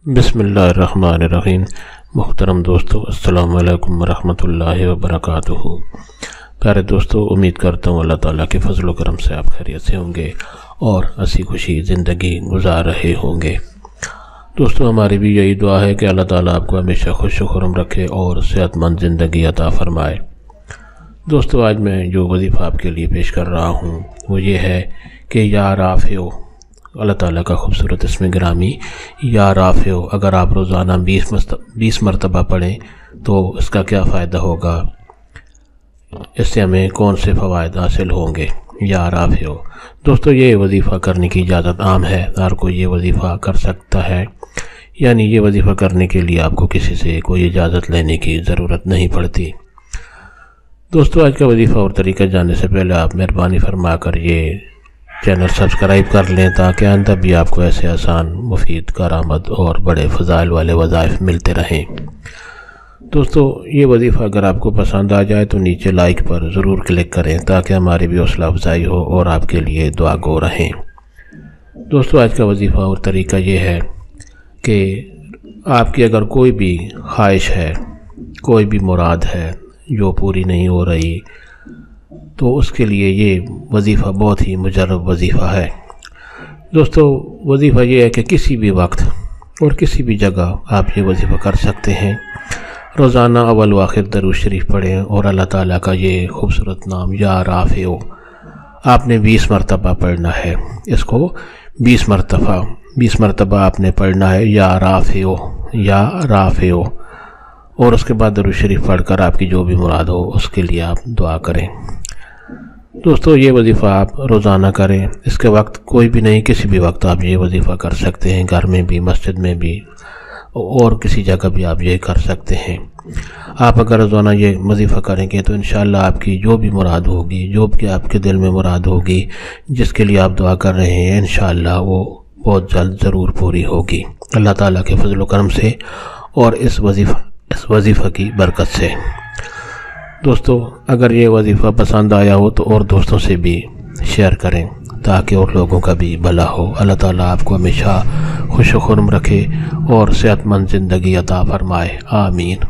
بسم اللہ الرحمن الرحیم۔ محترم دوستو، السلام علیکم ورحمۃ اللہ وبرکاتہ۔ پیارے دوستو، امید کرتا ہوں اللہ تعالیٰ کے فضل و کرم سے آپ خیریت سے ہوں گے اور ہنسی خوشی زندگی گزار رہے ہوں گے۔ دوستو، ہماری بھی یہی دعا ہے کہ اللہ تعالیٰ آپ کو ہمیشہ خوش و خرم رکھے اور صحت مند زندگی عطا فرمائے۔ دوستو، آج میں جو وظیفہ آپ کے لیے پیش کر رہا ہوں وہ یہ ہے کہ یا رافع، اللہ تعالیٰ کا خوبصورت اسم گرامی یا رافع، اگر آپ روزانہ 20 مرتبہ پڑھیں تو اس کا کیا فائدہ ہوگا، اس سے ہمیں کون سے فوائد حاصل ہوں گے۔ یا رافع دوستو، یہ وظیفہ کرنے کی اجازت عام ہے، ہر کوئی یہ وظیفہ کر سکتا ہے، یعنی یہ وظیفہ کرنے کے لیے آپ کو کسی سے کوئی اجازت لینے کی ضرورت نہیں پڑتی۔ دوستو، آج کا وظیفہ اور طریقہ جاننے سے پہلے آپ مہربانی فرما کر یہ چینل سبسکرائب کر لیں تاکہ آئندہ بھی آپ کو ایسے آسان، مفید، کارآمد اور بڑے فضائل والے وظائف ملتے رہیں۔ دوستو، یہ وظیفہ اگر آپ کو پسند آ جائے تو نیچے لائک پر ضرور کلک کریں تاکہ ہماری بھی حوصلہ افزائی ہو اور آپ کے لیے دعا گو رہیں۔ دوستو، آج کا وظیفہ اور طریقہ یہ ہے کہ آپ کی اگر کوئی بھی خواہش ہے، کوئی بھی مراد ہے جو پوری نہیں ہو رہی، تو اس کے لیے یہ وظیفہ بہت ہی مجرب وظیفہ ہے۔ دوستو، وظیفہ یہ ہے کہ کسی بھی وقت اور کسی بھی جگہ آپ یہ وظیفہ کر سکتے ہیں۔ روزانہ اول و آخر درود شریف پڑھیں اور اللہ تعالیٰ کا یہ خوبصورت نام یا رافع آپ نے 20 مرتبہ پڑھنا ہے۔ اس کو 20 مرتبہ آپ نے پڑھنا ہے، یا رافع، اور اس کے بعد درود شریف پڑھ کر آپ کی جو بھی مراد ہو اس کے لیے آپ دعا کریں۔ دوستو، یہ وظیفہ آپ روزانہ کریں، اس کے وقت کوئی بھی نہیں، کسی بھی وقت آپ یہ وظیفہ کر سکتے ہیں، گھر میں بھی، مسجد میں بھی، اور کسی جگہ بھی آپ یہ کر سکتے ہیں۔ آپ اگر روزانہ یہ وظیفہ کریں گے تو انشاءاللہ آپ کی جو بھی مراد ہوگی، جو بھی آپ کے دل میں مراد ہوگی، جس کے لیے آپ دعا کر رہے ہیں، انشاءاللہ وہ بہت جلد ضرور پوری ہوگی اللہ تعالیٰ کے فضل و کرم سے اور اس وظیفہ کی برکت سے۔ دوستو، اگر یہ وظیفہ پسند آیا ہو تو اور دوستوں سے بھی شیئر کریں تاکہ اور لوگوں کا بھی بھلا ہو۔ اللہ تعالیٰ آپ کو ہمیشہ خوش و خرم رکھے اور صحت مند زندگی عطا فرمائے، آمین۔